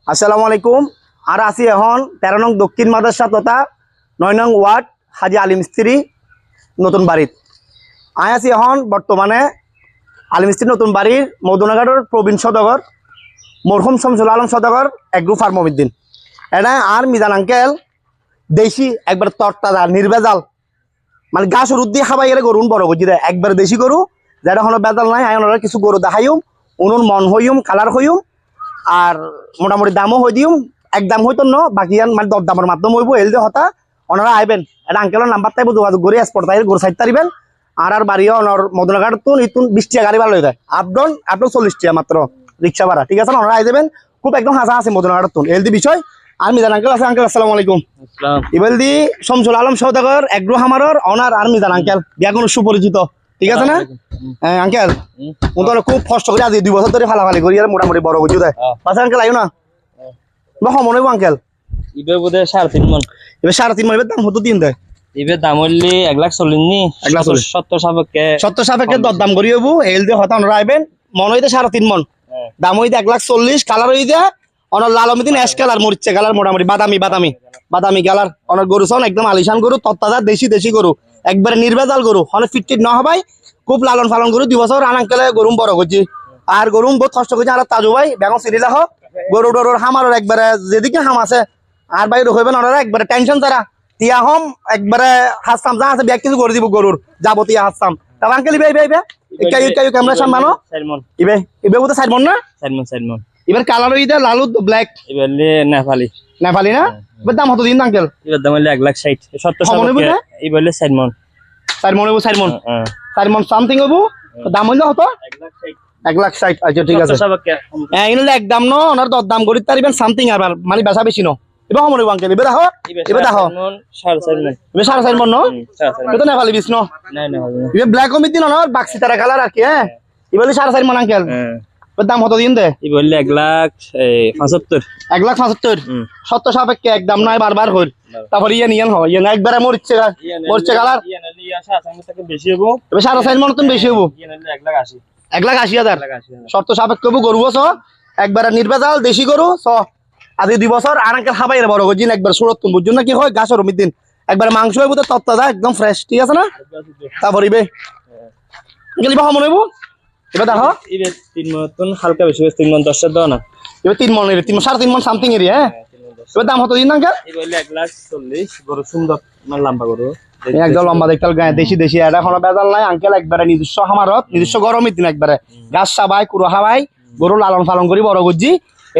আসসালামু আলাইকুম। আর আছি এখন 13 নং দক্ষিণ মাদ্রাসা তথা 9 নং ওয়ার্ড হাজি আলী মিস্ত্রি নতুন বাড়িত। আই আছি এখন বর্তমানে আলী মিস্ত্রি নতুন বাড়ির মৌদনাঘাটর প্রবীণ সদগর মরহুম শামসুল আলম সদগর এগ্রো ফার্মমিদ্দিন। এটা আর মিজান আঙ্কেল দেশি একবার তরতাজা নির্ভেজাল মানে গাছ রুদ্দি খাবাই গেলে গরুন বড় করছি দেয় একবার দেশি গরু যেটা হলো বেজাল নাই। ওনারা কিছু গরু দেখাইম উনুন মন হইম কালার হইম আর মোটামুটি দামও হয়ে দিম একদম হইতো ন বাকি মানে দরদামের মাধ্যমে হইব এল দিয়ে হতা ওনারা আইবেন। এটা আঙ্কেলের নাম্বার তাইব যোগাযোগ করে স্পট তাই গরু সাইড তারিবেন। আর বাড়িও ওনার মদনাঘাট তো ইতুন 20 টাকা গাড়ি ভালো হয়ে যায় আপডাউন 40 টাকা মাত্র রিক্সা ভাড়া। ঠিক আছে ওনারা আই যাবেন খুব একদম হাসা আছে মদনাঘাট তো এল দি বিষয়। আর মিজান আঙ্কেল আছে। আঙ্কেল আসসালামু আলাইকুম। ইবেল দি শামসুল আলম সওদাগর এগ্রো হামারর অনার আর মিজান আঙ্কেল বিয়াগুন সুপরিচিত। ঠিক আছে না আঙ্কেল তোর খুব কষ্ট করে আজ 2 বছর ধরে ফালাফালি করি আর মোটামুটি বড় কিছু দেয় পাশে আঙ্কেল আইও না বা সমন হইব আঙ্কেল ইবে বোধে 3.5 মন। এবার 3.5 মন এবার দাম হতো দিন দেয় ইবে দাম হইলি 140 নি 70 সাপেক্ষে দরদাম করি হবো এল দিয়ে হতা ওনারা আইবেন মন হইতে 3.5 মন দাম হইতে 140 কালার হইতে অনার লাল অমিদিন অ্যাশ কালার মরিচে কালার মোটামুটি বাদামি কালার অনার গরু সন একদম আলিশান গরু তত্তাজা দেশি গরু একবারে নির্ভেজাল গরু হলে ফিটটিট না হবাই খুব লালন পালন গরু 2 বছর আনাঙ্কেলে গরুম বড় করছি আর গরুম বহুত কষ্ট করছি আর তাজু ভাই বেগম সিরিলা হোক গরু ডরুর হামার একবারে যেদিকে হাম আছে আর ভাই রইবেন ওনারা একবারে টেনশন ছাড়া তিয়া হম একবারে হাসতাম যা আছে ব্যাগ কিছু করে দিব গরুর যাবতীয় হাসতাম তবে আঙ্কেল ইবে ক্যামেরা সামনে ইবে বোধ 4 মন না 4 মন এবার কালার হইতে লালু ব্ল্যাক এবার নেপালি না এবার দাম হতো দিন আঙ্কেল এবার দাম হইলে 160 70 সাপেক্ষে এবার 4 মন 4 মন সামথিং হবো দাম হইলে হতো 160। আচ্ছা ঠিক আছে এগুলো একদম ন ওনার দরদাম করি তারিবেন সামথিং আবার মানে বেচা বেশি ন এবার সময় আঙ্কেল এবার দেখো এবার 4.5 মন ন এটা নেপালি বিষ ন এবার ব্ল্যাক কমিটি দিন ওনার বাক্সি তারা কালার আর কি হ্যাঁ এবার 4.5 মন আঙ্কেল দাম হতো দিন দে ই বললে 1,75 70 সাপেক্ষে একদম নয় বারবার হল তারপর নিয়েন হয় না একবারে মরছে কালার বেশি হবো এবার 4.5 মন তুমি বেশি হবো 1,80,000 শর্ত সাপেক্ষে হবো গরু বছ একবারে নির্ভেজাল দেশি গরু আজ 2 বছর আর আঙ্কেল খাবাই বড় গজিন একবার সুরত বুঝুন না কি হয় গাছের দিন একবার মাংস হইব তো তত্তাজা একদম ফ্রেশ। ঠিক আছে না তারপর ইবে গেলিবা সমন হইব এবার দেখো এবার 3 মন হালকা বেশি 3 মন 10 দাও না এবার 3 মন 3.5 মন সামথিং এর হ্যাঁ এবার দাম হতো দিন আঙ্কেল এই বললে 140 গরু সুন্দর মানে লম্বা গরু একদম লম্বা দেখতাল গায়ে দেশি এটা কোনো বেজাল নাই আঙ্কেল একবারে নিজস্ব হামারত নিজস্ব গরমের দিন একবারে গাছ সাবাই কুড়ো হাবাই গরু লালন পালন করি বড় করছি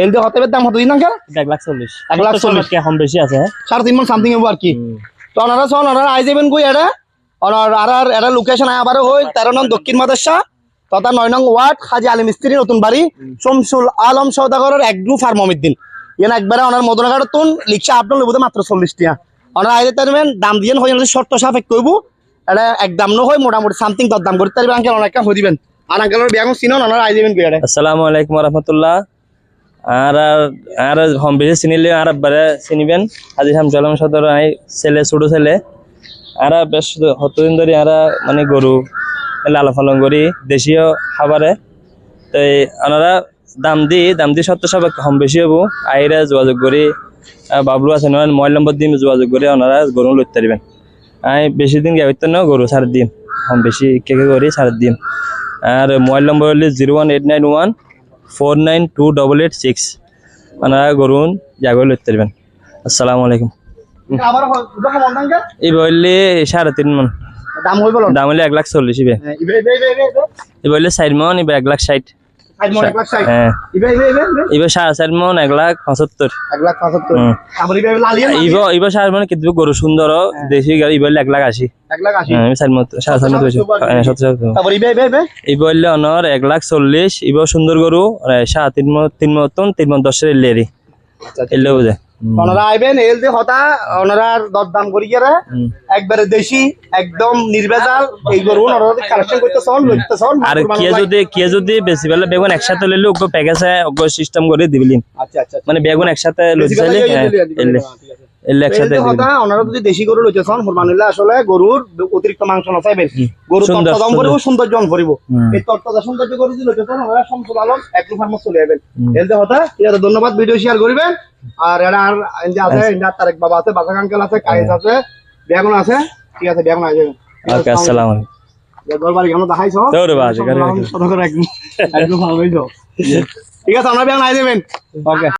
এল দিয়ে হতে দাম হতো দিন আঙ্কেল 140 কে কম বেশি আছে 3.5 মন সামথিং হবো আর কি তো ওনারা আই যাবেন কই এটা ওনার আর এটা লোকেশন আবারও হই 13 নং দক্ষিণ মাদ্রাসা তথা 9 নং ওয়ার্ড হাজি আলী মিস্ত্রি নতুন বাড়ি শামসুল আলম সওদাগরের এগ্রো ফার্মমিদ্দিন এখানে একবারে ওনার মদনাঘাট তুন লিখছে আপনার লবুতে মাত্র 40 টাকা ওনারা আইতে পারবেন দাম দিয়ে হয়ে শর্ত সাপেক্ষে কইব এটা একদম ন হয় মোটামুটি সামথিং দাম করতে পারবেন আঙ্কেল অনেক কাম হয়ে দিবেন আর আঙ্কেলের বিয়াগন চিনন ওনারা আই যাবেন কইরা। আসসালামু আলাইকুম ওয়া রাহমাতুল্লাহ। আর হোম বেশি চিনিলে আর বারে চিনিবেন হাজি শামসুল আলম সদর ছেলে ছোট ছেলে আর বেশ হতদিন ধরে আর মানে গরু লাল পালন করি দেশীয় খাবারে তো ওনারা দাম দি 70 সাপেক্ষে কম বেশি হবো আইরা যোগাযোগ করি বাবলু আছে নয় মোবাইল নম্বর দিয়ে যোগাযোগ করে ওনারা গরু লইতে পারবেন। বেশি দিন গাইতে না গরু ছাড় দিম কম বেশি কে করি ছাড় দিম আর মোবাইল নম্বর হলে 01891492886 ওনারা গরু জাগর লইতে পারবেন। আসসালামু আলাইকুম। এই বললে 3.5 মন দাম হইব দাম হলে 140 ইবে এই বললে 4 মন ইবে 160 হ্যাঁ ইবে 4.5 মন 175 ইবে 4 মন কিন্তু গরু সুন্দর দেশি গাড়ি ইবে 180 আমি 4 মন 4.5 মন বেশি তারপর এই বললে অনর 140 ইবে সুন্দর গরু 3 মন 3 মন 10 এর লেরি এলে বুঝে ওনারা আইবেন এল দিয়ে হতা ওনারা দরদাম করি গেলে একবারে দেশি একদম নির্ভেজাল এই গরু ওনারা কালেকশন করতেছন আর কে যদি বেশি বেলা বেগুন একসাথে লইলে ওগো প্যাকেজে ওগো সিস্টেম করে দিবেন। আচ্ছা মানে বেগুন একসাথে লইতে চাইলে এলে একসাথে এই যে কথা ওনারা যদি দেশি গরু লইতেছেন হুরবানিলে আসলে গরুর অতিরিক্ত মাংস না চাইবেন গরু সুন্দর, তত্ত্ব দাম সুন্দর। করিব সৌন্দর্য করিব এই তত্ত্বটা সৌন্দর্য গরু যদি লইতেছেন ওনারা শামসুল আলম একটু ফার্মাস চলে যাবেন এই যে কথা ঠিক আছে ধন্যবাদ ভিডিও শেয়ার করিবেন আর এরা আর যে আছে ইন্ডিয়া তারেক বাবা আছে বাসা আঙ্কেল আছে কায়েস আছে বেগুন আছে ঠিক আছে বেগুন আছে ওকে আসসালামু আলাইকুম দরবারি কেন দেখাইছো তোরে বাজে করে একদম ভালো হইছো ঠিক আছে আমরা বেগুন আই দেবেন ওকে